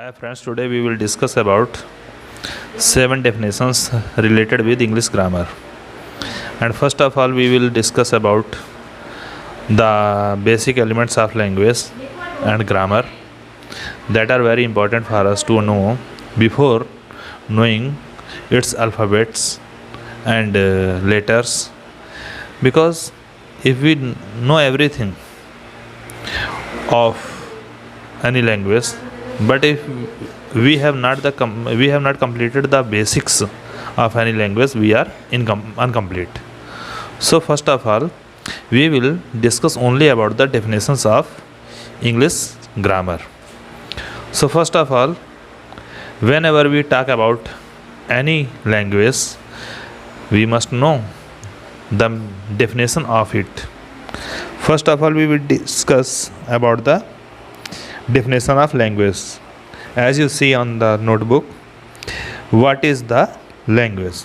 Hi friends, today we will discuss about 7 definitions related with English grammar. And first of all, we will discuss about the basic elements of language and grammar that are very important for us to know before knowing its alphabets and letters. Because if we know everything of any language, but if we have not completed the basics of any language, we are incomplete. So first of all, we will discuss only about the definitions of English grammar. So first of all, whenever we talk about any language, we must know the definition of it. First of all, we will discuss about the definition of language. As you see on the notebook, what is the language?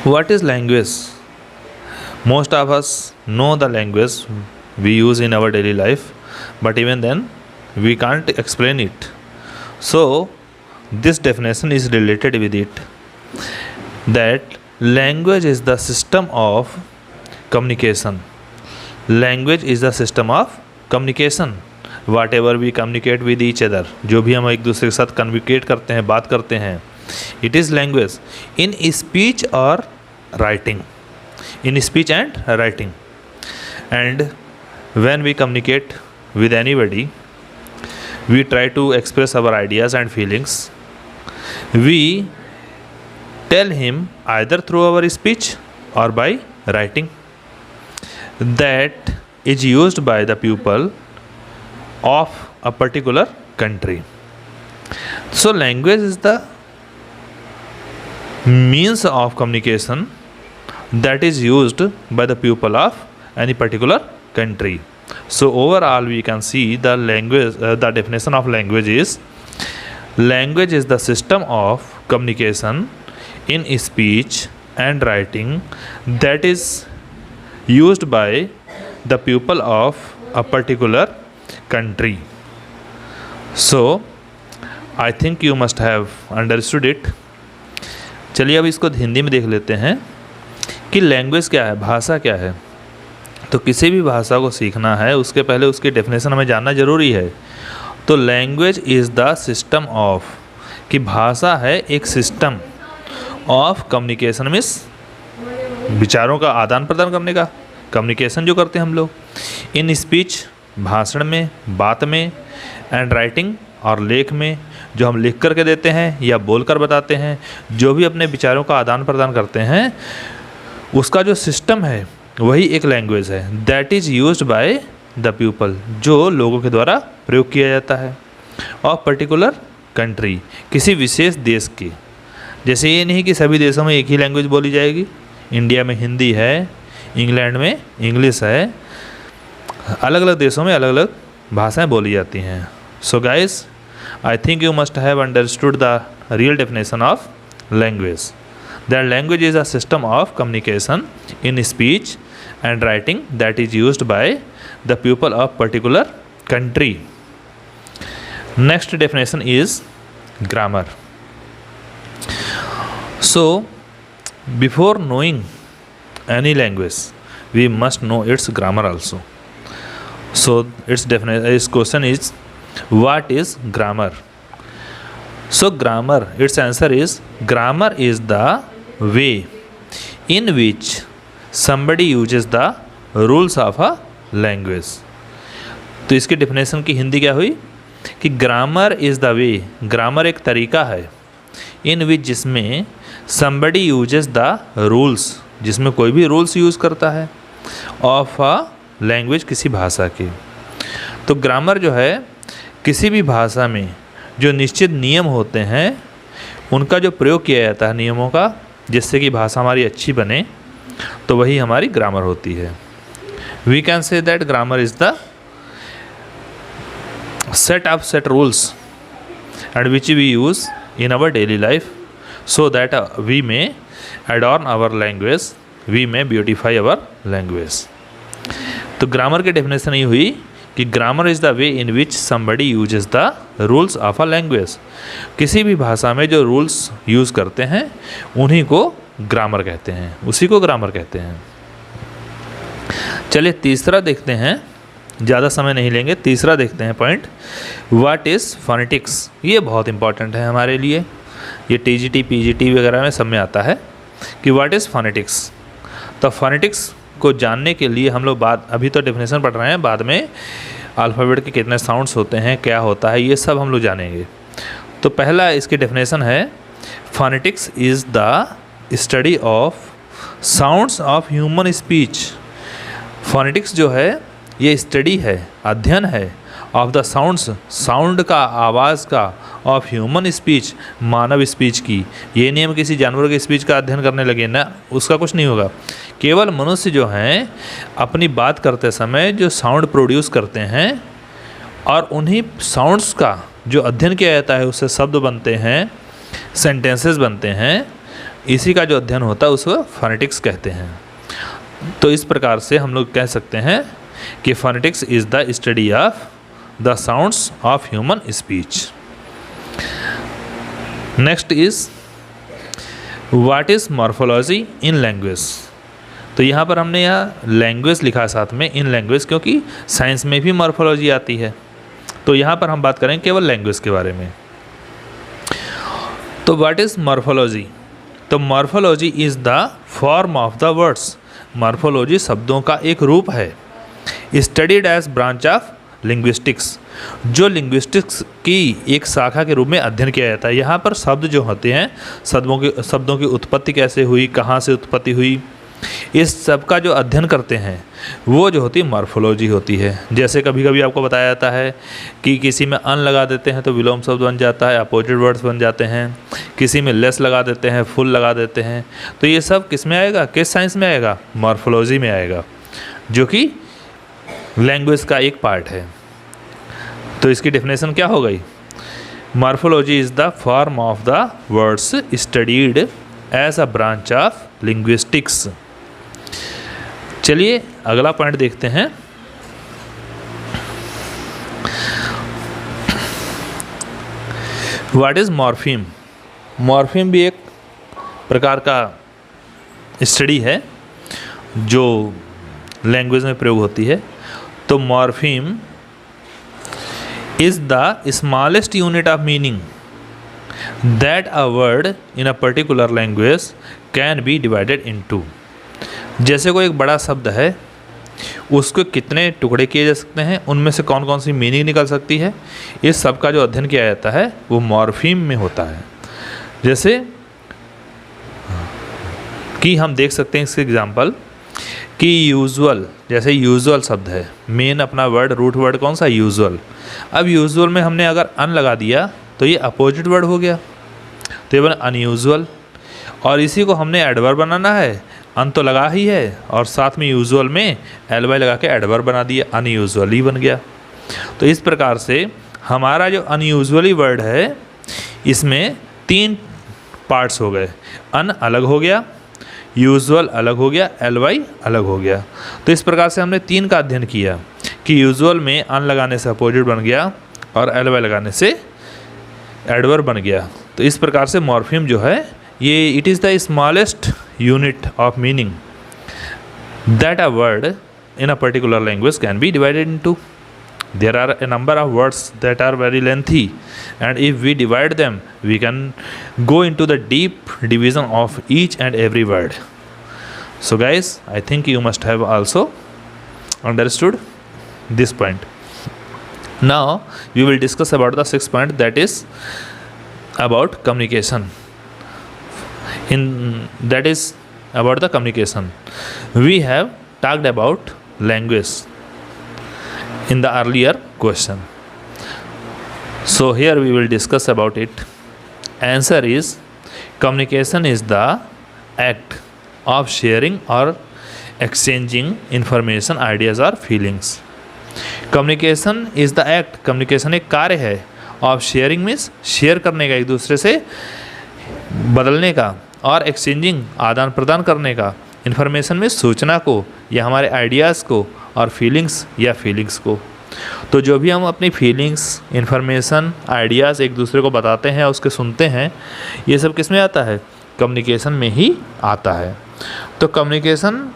What is language? Most of us know the language we use in our daily life, but even then we can't explain it. So this definition is related with it, that language is the system of communication. Language is the system of communication. Whatever we communicate with each other, जो भी हम एक दूसरे के साथ communicate करते हैं, बात करते हैं, it is language in speech और writing, in speech and writing. And when we communicate with anybody, we try to express our ideas and feelings. We tell him either through our speech or by writing. That is used by the people of a particular country. So language is the means of communication that is used by the people of any particular country. So overall we can see the language, the definition of language is the system of communication in speech and writing that is used by the people of a particular country. So I think you must have understood it. चलिए अब इसको हिंदी में देख लेते हैं कि language क्या है, भाषा क्या है. तो किसी भी भाषा को सीखना है उसके पहले उसकी डेफिनेशन हमें जानना ज़रूरी है. तो language is the system of, कि भाषा है एक सिस्टम ऑफ कम्युनिकेशन, मीन्स विचारों का आदान प्रदान करने का, कम्युनिकेशन जो करते हैं हम लोग, इन स्पीच भाषण में, बात में, एंड राइटिंग और लेख में, जो हम लिख करके देते हैं या बोल कर बताते हैं, जो भी अपने विचारों का आदान प्रदान करते हैं, उसका जो सिस्टम है वही एक लैंग्वेज है. That is used by the people, जो लोगों के द्वारा प्रयोग किया जाता है, ऑफ पर्टिकुलर कंट्री, किसी विशेष देश की. जैसे ये नहीं कि सभी देशों में एक ही लैंग्वेज बोली जाएगी. इंडिया में हिंदी है, इंग्लैंड में इंग्लिश है, अलग अलग देशों में अलग अलग भाषाएं बोली जाती हैं. So guys, I think you must have understood the real definition of language. That language is a system of communication in speech and writing that is used by the people of particular country. Next definition is grammar. So before knowing any language we must know its grammar also. So its question is, what is grammar? So grammar, its answer is, grammar is the way in which somebody uses the rules of a language. तो इसकी definition की हिंदी क्या हुई कि grammar is the way, grammar एक तरीका है, इन विच जिसमें somebody uses the rules, जिसमें कोई भी रूल्स यूज़ करता है, ऑफ अ लैंग्वेज, किसी भाषा की. तो ग्रामर जो है किसी भी भाषा में जो निश्चित नियम होते हैं उनका जो प्रयोग किया जाता है, नियमों का, जिससे कि भाषा हमारी अच्छी बने, तो वही हमारी ग्रामर होती है. We can say that grammar is the set rules and which we use in our daily life so that we may adorn our language, we may beautify our language. तो ग्रामर की definition ये हुई कि grammar is the way in which somebody uses the rules of a language. किसी भी भाषा में जो रूल्स यूज़ करते हैं उन्हीं को ग्रामर कहते हैं, उसी को ग्रामर कहते हैं। चलिए तीसरा देखते हैं, ज़्यादा समय नहीं लेंगे, तीसरा देखते हैं पॉइंट, व्हाट इज़ फोनेटिक्स। ये बहुत इंपॉर्टेंट है हमारे लिए, ये टीजीटी पीजीटी वगैरह में सब में आता है कि व्हाट इज़ फोनेटिक्स। तो फोनेटिक्स को जानने के लिए हम लोग अभी तो डेफिनेशन पढ़ रहे हैं, बाद में अल्फ़ाबेट के कितने साउंड्स होते हैं, क्या होता है, ये सब हम लोग जानेंगे। तो पहला इसकी डेफिनेशन है, phonetics is the study of sounds of human speech. Phonetics जो है ये स्टडी है, अध्ययन है, ऑफ द साउंड्स, साउंड का, आवाज़ का, of human speech, Manav speech की। ये नहीं हम किसी जानवर के स्पीच का अध्ययन करने लगे ना, उसका कुछ नहीं होगा। केवल मनुष्य जो हैं अपनी बात करते समय जो साउंड प्रोड्यूस करते हैं और उन्हीं साउंड्स का जो अध्ययन किया जाता है, उससे शब्द बनते हैं, सेंटेंसेस बनते हैं, इसी का जो अध्ययन होता है उसको फोनेटिक्स कहते हैं। तो इस प्रकार से हम लोग कह सकते हैं कि phonetics is the study of the sounds of human speech. Next is what is morphology in language. तो यहाँ पर हमने यहाँ लैंग्वेज लिखा है साथ में, इन लैंग्वेज, क्योंकि साइंस में भी मॉर्फोलॉजी आती है। तो यहाँ पर हम बात करें केवल लैंग्वेज के बारे में। तो व्हाट इज़ मॉर्फोलॉजी। तो morphology is the form of the words. Morphology शब्दों का एक रूप है। Studied as branch of linguistics, जो लिंग्विस्टिक्स की एक शाखा के रूप में अध्ययन किया जाता है। यहाँ पर शब्द जो होते हैं, शब्दों की उत्पत्ति कैसे हुई, कहाँ से उत्पत्ति हुई, इस सब का जो अध्ययन करते हैं वो जो होती है मॉर्फोलॉजी होती है। जैसे कभी कभी आपको बताया जाता है कि किसी में अन लगा देते हैं तो विलोम शब्द बन जाता है, अपोजिट वर्ड्स बन जाते हैं, किसी में लेस लगा देते हैं, फुल लगा देते हैं। तो ये सब किस में आएगा, किस साइंस में आएगा, मॉर्फोलॉजी में आएगा, जो कि लैंग्वेज का एक पार्ट है। तो इसकी डेफिनेशन क्या हो गई, morphology is the form of the words studied as a branch of linguistics. चलिए अगला पॉइंट देखते हैं। What is morpheme. मॉर्फीम भी एक प्रकार का स्टडी है जो लैंग्वेज में प्रयोग होती है। तो morpheme is the smallest unit of meaning that a word in a particular language can be divided into. जैसे कोई एक बड़ा शब्द है, उसको कितने टुकड़े किए जा सकते हैं, उनमें से कौन कौन सी मीनिंग निकल सकती है, इस सब का जो अध्ययन किया जाता है वो मॉर्फीम में होता है। जैसे कि हम देख सकते हैं इसके एग्जांपल कि यूजुअल, जैसे यूजुअल शब्द है, मेन अपना वर्ड, रूट वर्ड कौन सा, यूजुअल। अब यूजुअल में हमने अगर अन लगा दिया तो ये अपोजिट वर्ड हो गया, तो ये बना अनयूजुअल। और इसी को हमने एडवर्ब बनाना है, अन तो लगा ही है और साथ में यूजुअल में एल वाई लगा के एडवर्ब बना दिया, अनयूजुअली बन गया। तो इस प्रकार से हमारा जो अनयूजुअली वर्ड है इसमें 3 पार्ट्स हो गए, अन अलग हो गया, यूजुअल अलग हो गया, एल वाई अलग हो गया। तो इस प्रकार से हमने 3 का अध्ययन किया कि यूजुअल में अन लगाने से अपोजिट बन गया और एल वाई लगाने से एडवर्ब बन गया। तो इस प्रकार से मॉर्फीम जो है ये it is the smallest unit of meaning that a word in a particular language can be divided into. There are a number of words that are very lengthy, and if we divide them we can go into the deep division of each and every word. So guys, I think you must have also understood this point. Now we will discuss about the 6th point, that is about communication. That is about the communication. We have talked about language in the earlier question. So here we will discuss about it. Answer is communication is the act of sharing or exchanging information, ideas or feelings. Communication is the act, communication एक कार्य है, of sharing means share करने का, एक दूसरे से बदलने का, और एक्सचेंजिंग आदान प्रदान करने का, इन्फॉर्मेशन में सूचना को या हमारे आइडियाज़ को, और फीलिंग्स या फीलिंग्स को। तो जो भी हम अपनी फीलिंग्स, इन्फॉर्मेशन, आइडियाज़ एक दूसरे को बताते हैं, उसके सुनते हैं, ये सब किस में आता है? कम्युनिकेशन में ही आता है। तो कम्युनिकेशन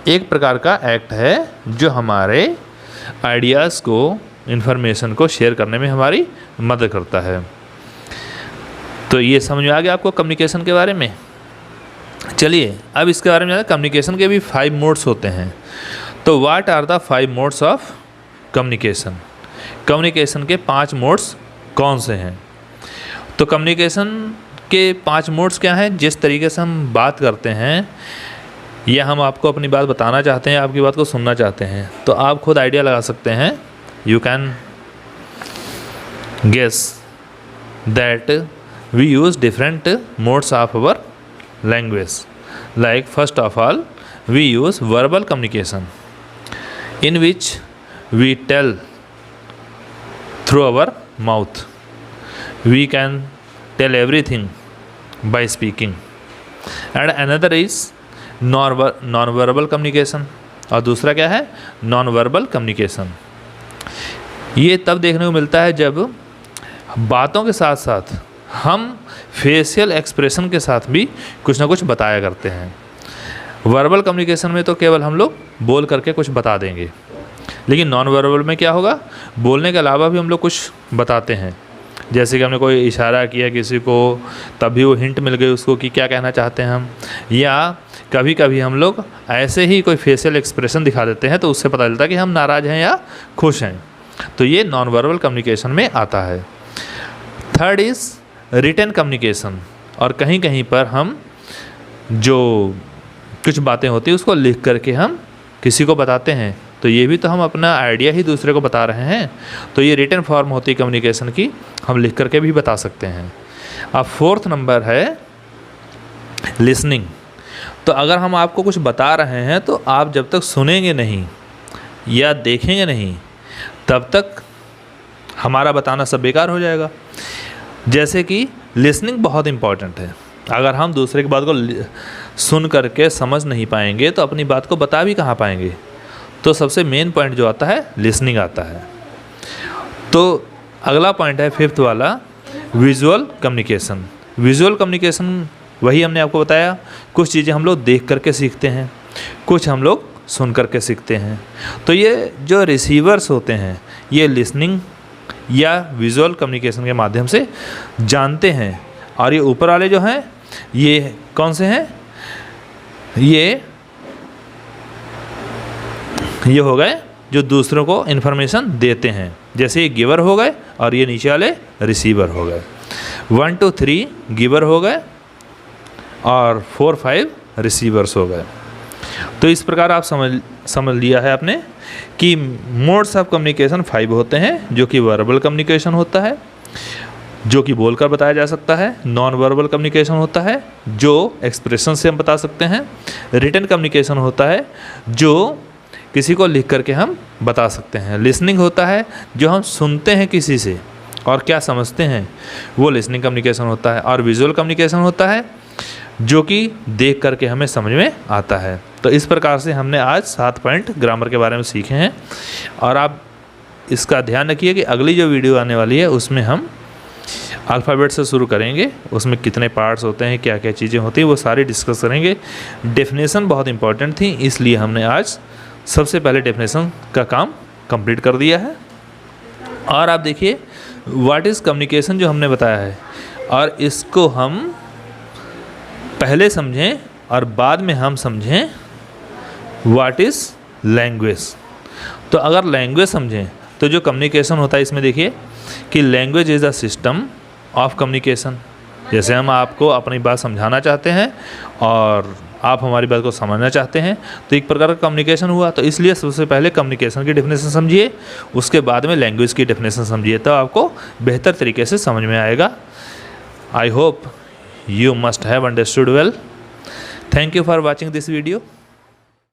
एक प्रकार का एक्ट है जो हमारे आइडियाज़ को, इन्फॉर्मेशन को शेयर करने में हमारी मदद करता है। तो ये समझ में आ गया आपको कम्युनिकेशन के बारे में। चलिए अब इसके बारे में जाना। कम्युनिकेशन के भी 5 मोड्स होते हैं। तो what are the 5 modes of communication? Communication के 5 मोड्स कौन से हैं? तो कम्युनिकेशन के 5 मोड्स क्या हैं? जिस तरीके से हम बात करते हैं या हम आपको अपनी बात बताना चाहते हैं, आपकी बात को सुनना चाहते हैं, तो आप खुद आइडिया लगा सकते हैं। You can guess that we use different modes of our language. Like first of all we use verbal communication in which we tell through our mouth. We can tell everything by speaking. And another is non-verbal communication. और दूसरा क्या है? non-verbal communication. ये तब देखने को मिलता है जब बातों के साथ साथ हम फेशियल एक्सप्रेशन के साथ भी कुछ ना कुछ बताया करते हैं। वर्बल कम्युनिकेशन में तो केवल हम लोग बोल करके कुछ बता देंगे, लेकिन नॉन वर्बल में क्या होगा? बोलने के अलावा भी हम लोग कुछ बताते हैं। जैसे कि हमने कोई इशारा किया किसी को, तभी वो हिंट मिल गई उसको कि क्या कहना चाहते हैं हम, या कभी कभी हम लोग ऐसे ही कोई फेशियल एक्सप्रेशन दिखा देते हैं तो उससे पता चलता है कि हम नाराज़ हैं या खुश हैं। तो ये नॉन वर्बल कम्युनिकेशन में आता है। Third is written communication. और कहीं कहीं पर हम जो कुछ बातें होती है उसको लिख करके हम किसी को बताते हैं, तो ये भी तो हम अपना आइडिया ही दूसरे को बता रहे हैं। तो ये रिटन फॉर्म होती है कम्युनिकेशन की, हम लिख करके भी बता सकते हैं। अब फोर्थ नंबर है लिसनिंग। तो अगर हम आपको कुछ बता रहे हैं तो आप जब तक सुनेंगे नहीं या देखेंगे नहीं तब तक हमारा बताना सब बेकार हो जाएगा। जैसे कि लिसनिंग बहुत इम्पॉर्टेंट है। अगर हम दूसरे की बात को सुन करके समझ नहीं पाएंगे तो अपनी बात को बता भी कहाँ पाएंगे? तो सबसे मेन पॉइंट जो आता है लिसनिंग आता है। तो अगला पॉइंट है फिफ्थ वाला, विजुअल कम्युनिकेशन। विजुअल कम्युनिकेशन वही हमने आपको बताया, कुछ चीज़ें हम लोग देख करके सीखते हैं, कुछ हम लोग सुन करके सीखते हैं। तो ये जो रिसीवर्स होते हैं ये लिसनिंग या विजुअल कम्युनिकेशन के माध्यम से जानते हैं। और ये ऊपर वाले जो हैं ये कौन से हैं? ये हो गए जो दूसरों को इन्फॉर्मेशन देते हैं। जैसे ये गिवर हो गए और ये नीचे वाले रिसीवर हो गए। 1 2 3 गिवर हो गए और 4 5 रिसीवर्स हो गए। तो इस प्रकार आप समझ लिया है आपने कि मोड्स ऑफ कम्युनिकेशन 5 होते हैं, जो कि वर्बल कम्युनिकेशन होता है जो कि बोलकर बताया जा सकता है, नॉन वर्बल कम्युनिकेशन होता है जो एक्सप्रेशन से हम बता सकते हैं, रिटन कम्युनिकेशन होता है जो किसी को लिख करके हम बता सकते हैं, लिसनिंग होता है जो हम सुनते हैं किसी से और क्या समझते हैं वो लिसनिंग कम्युनिकेशन होता है, और विजुअल कम्युनिकेशन होता है जो कि देख करके हमें समझ में आता है। तो इस प्रकार से हमने आज 7 पॉइंट ग्रामर के बारे में सीखे हैं। और आप इसका ध्यान रखिए कि अगली जो वीडियो आने वाली है उसमें हम अल्फ़ाबेट से शुरू करेंगे, उसमें कितने पार्ट्स होते हैं, क्या क्या चीज़ें होती हैं, वो सारी डिस्कस करेंगे। डेफिनेशन बहुत इंपॉर्टेंट थी, इसलिए हमने आज सबसे पहले डेफिनेशन का काम कंप्लीट कर दिया है। और आप देखिए व्हाट इज़ कम्युनिकेशन जो हमने बताया है, और इसको हम पहले समझें और बाद में हम समझें व्हाट इज़ लैंग्वेज। तो अगर लैंग्वेज समझें तो जो कम्युनिकेशन होता है इसमें देखिए कि language is the system of communication. जैसे हम आपको अपनी बात समझाना चाहते हैं और आप हमारी बात को समझना चाहते हैं, तो एक प्रकार का कम्युनिकेशन हुआ। तो इसलिए सबसे पहले कम्युनिकेशन की डेफिनेशन समझिए, उसके बाद में लैंग्वेज की डेफिनेशन समझिए, तो आपको बेहतर तरीके से समझ में आएगा। I hope you must have understood well. Thank you for watching this video.